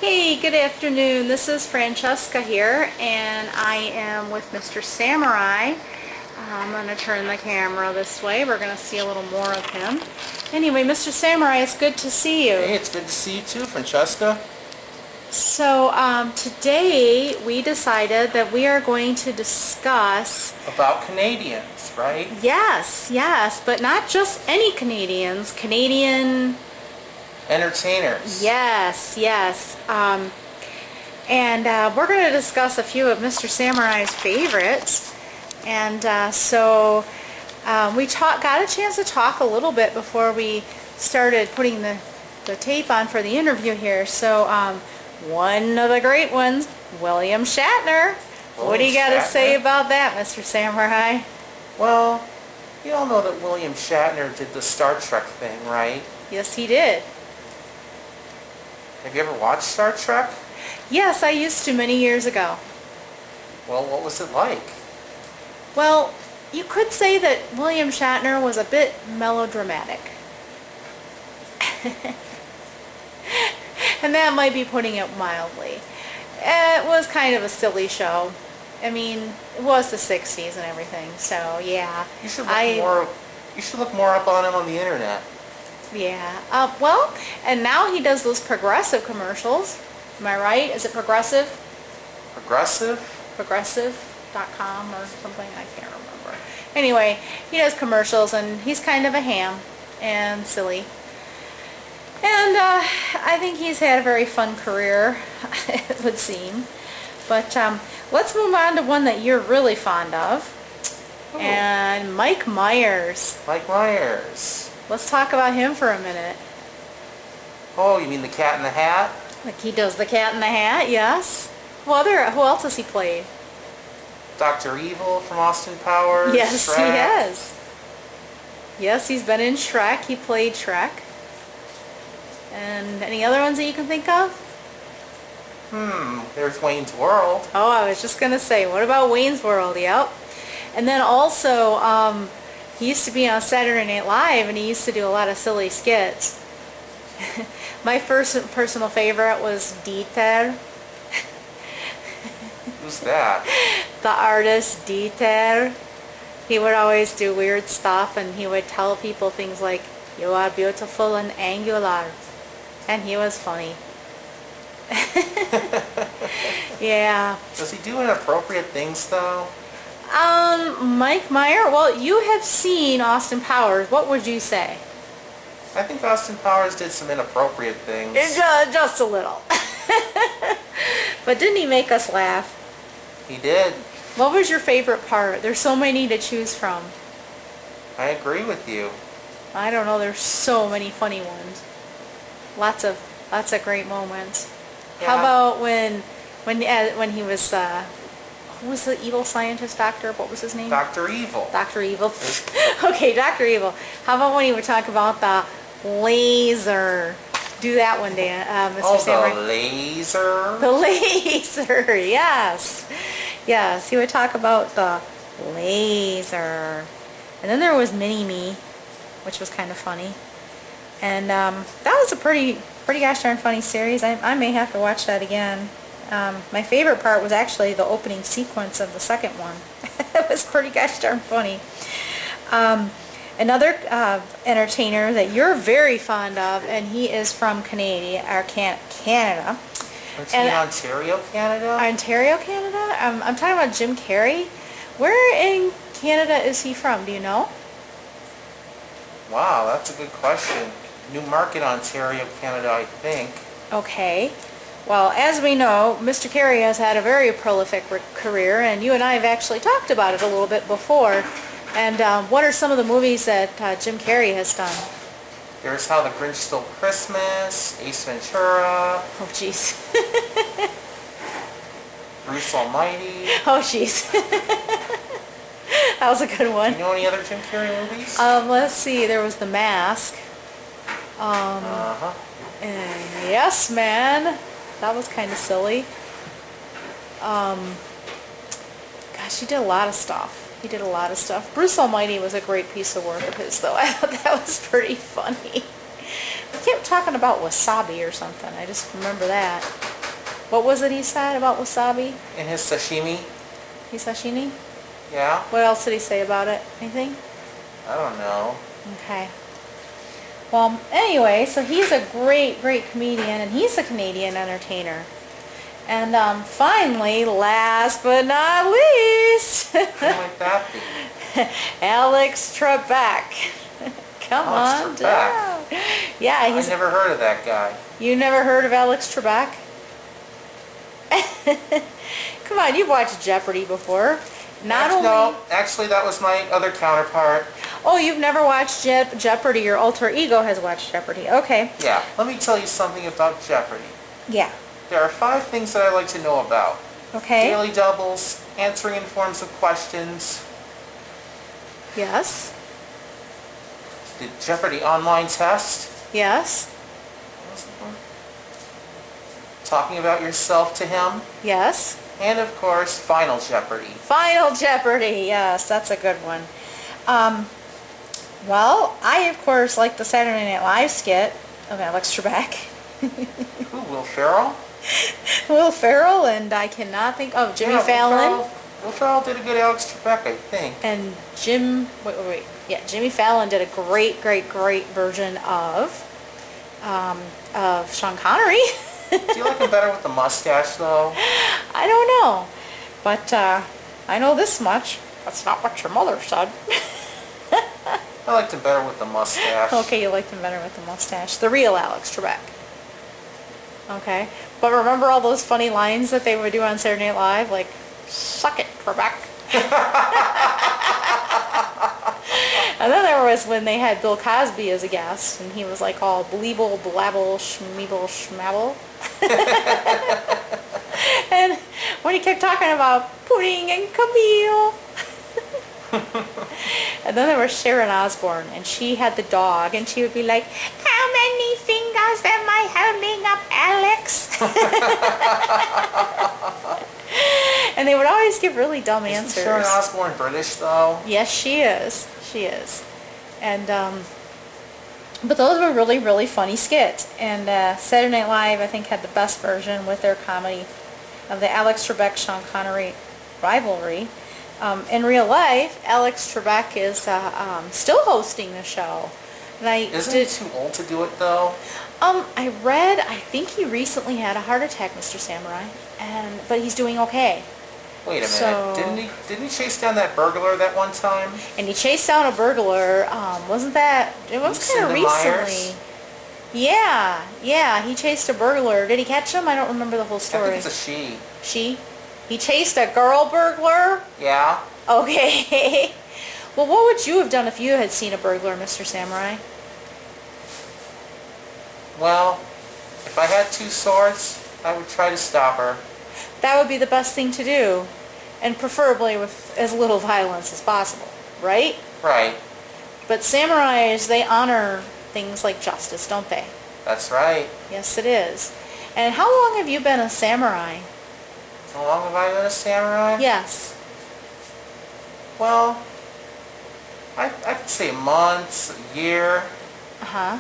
Hey, good afternoon. This is Francesca here, and I am with Mr. Samurai. I'm going to turn the camera this way. We're going to see a little more of him. Anyway, Mr. Samurai, it's good to see you. Hey, it's good to see you too, Francesca. So, today we decided that we are going to discuss... About Canadians, right? Yes, but not just any Canadians. Canadian... Entertainers. Yes. And we're going to discuss a few of Mr. Samurai's favorites. And we got a chance to talk a little bit before we started putting the tape on for the interview here. So one of the great ones, William Shatner. What do you got to say about that, Mr. Samurai? Well, you all know that William Shatner did the Star Trek thing, right? Yes, he did. Have you ever watched Star Trek? Yes, I used to many years ago. Well, what was it like? Well, you could say that William Shatner was a bit melodramatic. And that might be putting it mildly. It was kind of a silly show. I mean, it was the 60s and everything, so yeah. You should look more up on him on the internet. Yeah. Well, and now he does those progressive commercials. Am I right? Is it progressive? Progressive? Progressive.com or something? I can't remember. Anyway, he does commercials and he's kind of a ham and silly. And I think he's had a very fun career, it would seem. But let's move on to one that you're really fond of. Ooh. And Mike Myers. Mike Myers. Let's talk about him for a minute. Oh, you mean the Cat in the Hat? Like he does the Cat in the Hat, yes. Who else has he played? Dr. Evil from Austin Powers. Yes, Shrek. he has. Yes, he's been in Shrek. He played Shrek. And any other ones that you can think of? There's Wayne's World. Oh, I was just going to say, what about Wayne's World? Yep. And then also, he used to be on Saturday Night Live, and he used to do a lot of silly skits. My first personal favorite was Dieter. Who's that? The artist Dieter. He would always do weird stuff, and he would tell people things like, "You are beautiful and angular." And he was funny. Yeah. Does he do inappropriate things, though? Mike Meyer, well, you have seen Austin Powers. What would you say? I think Austin Powers did some inappropriate things. Just a little. But didn't he make us laugh? He did. What was your favorite part? There's so many to choose from. I agree with you. I don't know, there's so many funny ones. Lots of great moments. Yeah. How about when he was who was the evil scientist doctor? What was his name? Dr. Evil. Dr. Evil. Okay, Dr. Evil. How about when he would talk about the laser? Do that one day, Mr. Oh, Samurai. the laser? The laser, yes. Yes, he would talk about the laser. And then there was Mini-Me, which was kind of funny. And that was a pretty gosh darn funny series. I may have to watch that again. My favorite part was actually the opening sequence of the second one. It was pretty gosh darn funny. Another entertainer that you're very fond of, and he is from Canada. It's in Ontario, Canada? Ontario, Canada? I'm talking about Jim Carrey. Where in Canada is he from? Do you know? Wow, that's a good question. Newmarket, Ontario, Canada, I think. Okay. Well, as we know, Mr. Carrey has had a very prolific career, and you and I have actually talked about it a little bit before. And what are some of the movies that Jim Carrey has done? There's How the Grinch Stole Christmas, Ace Ventura. Oh, jeez. Bruce Almighty. Oh, jeez. That was a good one. Do you know any other Jim Carrey movies? Let's see. There was The Mask. And Yes Man. That was kind of silly. Gosh, he did a lot of stuff. Bruce Almighty was a great piece of work of his, though. I thought that was pretty funny. He kept talking about wasabi or something. I just remember that. What was it he said about wasabi? In his sashimi? He sashimi? Yeah? What else did he say about it? Anything? I don't know. Okay. Well, anyway, so he's a great, great comedian, and he's a Canadian entertainer. And finally, last but not least, Who might that be? Alex Trebek. Come on Alex Trebek. down. Yeah, I never heard of that guy. You never heard of Alex Trebek? Come on, you've watched Jeopardy before. No, actually that was my other counterpart. Oh, you've never watched Jeopardy. Your alter ego has watched Jeopardy. Okay. Yeah, let me tell you something about Jeopardy. Yeah. There are 5 things that I like to know about. Okay. Daily doubles, answering in forms of questions, Yes. the Jeopardy online test, Yes. what was the one? Talking about yourself to him, Yes. and of course, Final Jeopardy. Final Jeopardy. Yes, that's a good one. Well, I of course like the Saturday Night Live skit of Alex Trebek. Who, Will Ferrell? Will Ferrell, and I cannot think of Jimmy Fallon. Will Ferrell did a good Alex Trebek, I think. And wait. Yeah, Jimmy Fallon did a great, great, great version of Sean Connery. Do you like him better with the mustache, though? I don't know, but I know this much. That's not what your mother said. I liked him better with the mustache. Okay, you liked him better with the mustache. The real Alex Trebek. Okay, but remember all those funny lines that they would do on Saturday Night Live, like "Suck it, Trebek." And then there was when they had Bill Cosby as a guest, and he was like all bleeble, blabble, schmeeble, schmabble. And when he kept talking about pudding and Camille. And then there was Sharon Osbourne, and she had the dog, and she would be like, "How many fingers am I holding up, Alex?" And they would always give really dumb answers. Isn't Sharon Osbourne British, though? Yes, she is. She is. And but those were really, really funny skits. And Saturday Night Live, I think, had the best version with their comedy of the Alex Trebek Sean Connery rivalry. In real life, Alex Trebek is still hosting the show. And Isn't he too old to do it, though? I think he recently had a heart attack, Mr. Samurai, but he's doing okay. Wait a minute. So- Didn't he chase down that burglar that one time? And he chased down a burglar. Wasn't that? It was kind of recently. Myers? Yeah. He chased a burglar. Did he catch him? I don't remember the whole I story. think it's a she. She? He chased a girl burglar? Yeah. Okay. Well, what would you have done if you had seen a burglar, Mr. Samurai? Well, if I had 2 swords, I would try to stop her. That would be the best thing to do. And preferably with as little violence as possible, right? Right. But samurais, they honor things like justice, don't they? That's right. Yes, it is. And how long have you been a samurai? How long have I been a samurai? Yes. Well, I could say months, a year. Uh-huh.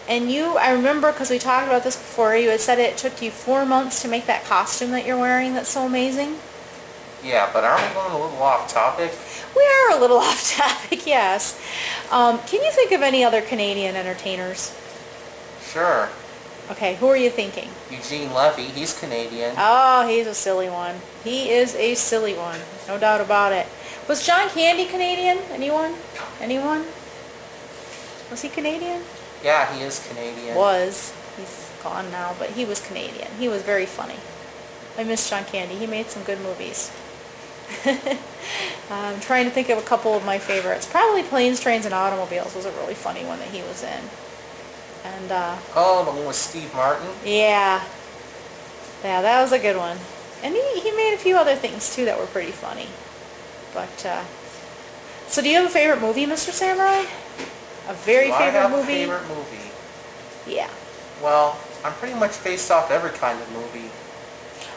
And I remember, because we talked about this before, you had said it took you 4 months to make that costume that you're wearing that's so amazing. Yeah, but aren't we going a little off topic? We are a little off topic, yes. Can you think of any other Canadian entertainers? Sure. Okay, who are you thinking? Eugene Levy, he's Canadian. Oh, he's a silly one. He is a silly one, no doubt about it. Was John Candy Canadian? Anyone? Was he Canadian? Yeah, he is Canadian. Was. He's gone now, but he was Canadian. He was very funny. I miss John Candy. He made some good movies. I'm trying to think of a couple of my favorites. Probably Planes, Trains, and Automobiles was a really funny one that he was in. And, Oh, the one with Steve Martin? yeah. Yeah, that was a good one. And he made a few other things, too, that were pretty funny. But, so do you have a favorite movie, Mr. Samurai? A very Do favorite I have movie? a favorite movie? Yeah. Well, I'm pretty much based off every kind of movie.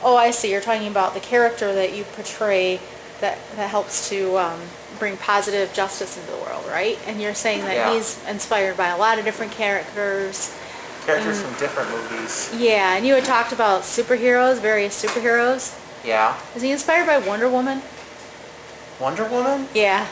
Oh, I see. You're talking about the character that you portray that helps to bring positive justice into the world, right? And you're saying that Yeah. he's inspired by a lot of different characters. characters from different movies. Yeah, and you had talked about superheroes, various superheroes. Yeah. Is he inspired by Wonder Woman? Wonder Woman? Yeah.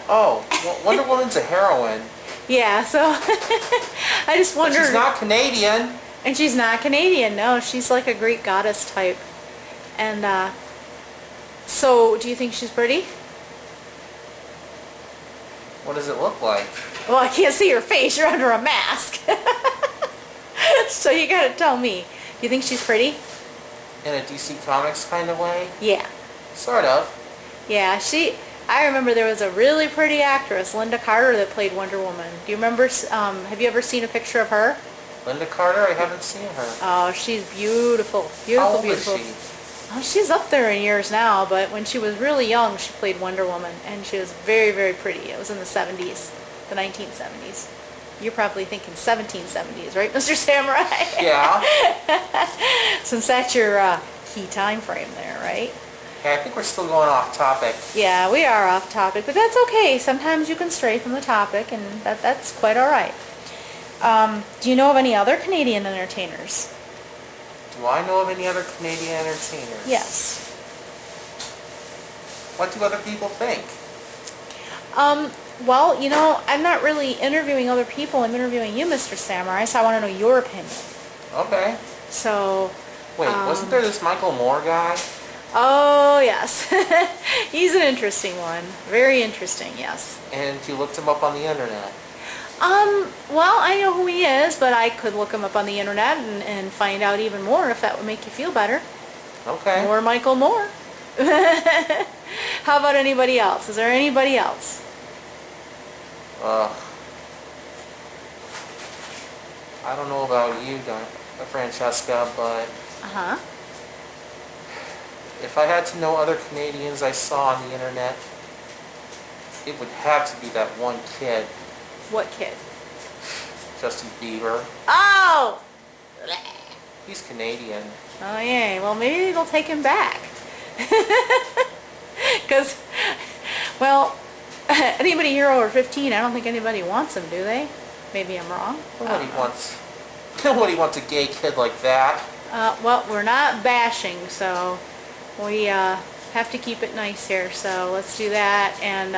Oh, well, Wonder Woman's a heroine. Yeah, so I just But wondered. she's not Canadian. And she's not Canadian, no. She's like a Greek goddess type. And so, do you think she's pretty? What does it look like? Well, I can't see your face. You're under a mask. So you gotta tell me. Do you think she's pretty? In a DC Comics kind of way? Yeah. Sort of. Yeah, I remember there was a really pretty actress, Linda Carter, that played Wonder Woman. Do you remember, have you ever seen a picture of her? Linda Carter? I haven't seen her. Oh, she's beautiful. Beautiful, How old beautiful. is she? Oh, she's up there in years now, but when she was really young, she played Wonder Woman, and she was very, very pretty. It was in the 70s, the 1970s. You're probably thinking 1770s, right, Mr. Samurai? Yeah. Since that's your key time frame there, right? Yeah, I think we're still going off topic. Yeah, we are off topic, but that's okay. Sometimes you can stray from the topic, and that's quite all right. Do you know of any other Canadian entertainers? Do I know of any other Canadian entertainers? Yes. What do other people think? Well, you know, I'm not really interviewing other people. I'm interviewing you, Mr. Samurai, so I want to know your opinion. Okay. So... Wait, wasn't there this Michael Moore guy? Oh, yes. He's an interesting one. Very interesting, yes. And you looked him up on the internet? Well, I know who he is, but I could look him up on the internet and find out even more if that would make you feel better. Okay. More Michael Moore. How about anybody else? Is there anybody else? I don't know about you, Francesca, but Uh-huh. if I had to know other Canadians I saw on the internet, it would have to be that one kid, What kid? Justin Bieber. Oh! He's Canadian. Oh, yeah. Well, maybe they'll take him back. Because, well, anybody here over 15, I don't think anybody wants him, do they? Maybe I'm wrong. Nobody wants a gay kid like that. Well, we're not bashing, so we have to keep it nice here. So let's do that. And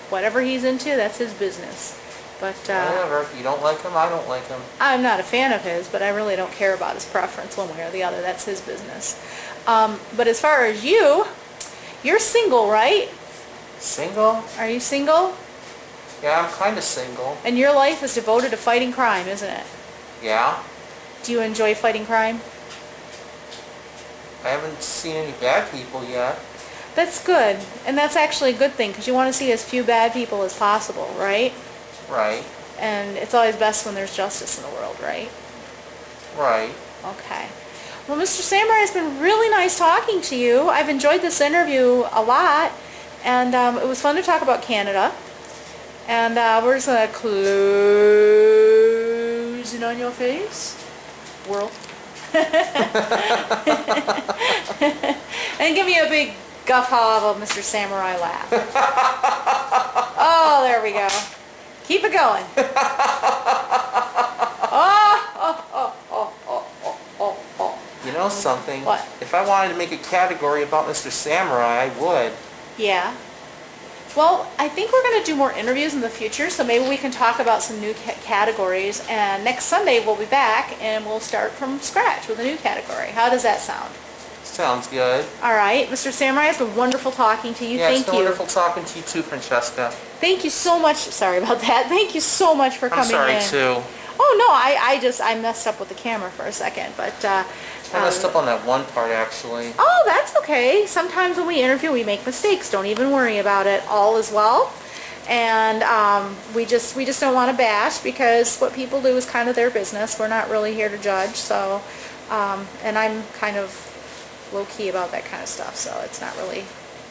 whatever he's into, that's his business. But Whatever. If you don't like him, I don't like him. I'm not a fan of his, but I really don't care about his preference one way or the other. That's his business. But as far as you're single, right? Single? Are you single? Yeah, I'm kind of single. And your life is devoted to fighting crime, isn't it? Yeah. Do you enjoy fighting crime? I haven't seen any bad people yet. That's good. And that's actually a good thing, because you want to see as few bad people as possible, right? Right. And it's always best when there's justice in the world, right? Right. Okay. Well, Mr. Samurai, it's been really nice talking to you. I've enjoyed this interview a lot, and it was fun to talk about Canada. And we're just going to close it on your face, world. And give me a big guffaw of a Mr. Samurai laugh. Oh, there we go. Keep it going. You know something? What? If I wanted to make a category about Mr. Samurai, I would. Yeah. Well, I think we're going to do more interviews in the future, so maybe we can talk about some new categories. And next Sunday we'll be back and we'll start from scratch with a new category. How does that sound? Sounds good. All right. Mr. Samurai, it's been wonderful talking to you. Yeah, Thank it's been you. wonderful talking to you too, Francesca. Thank you so much. Sorry about that. Thank you so much for coming in. I'm sorry too. Oh, no, I messed up with the camera for a second, but... I messed up on that one part, actually. Oh, that's okay. Sometimes when we interview, we make mistakes. Don't even worry about it. All is well. And we just don't want to bash, because what people do is kind of their business. We're not really here to judge. So, and I'm kind of low-key about that kind of stuff. So it's not really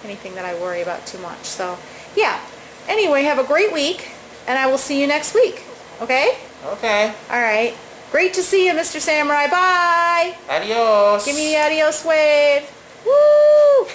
anything that I worry about too much. So, yeah. Anyway, have a great week, and I will see you next week. Okay? Okay. All right. Great to see you, Mr. Samurai. Bye. Adios. Give me the adios wave. Woo!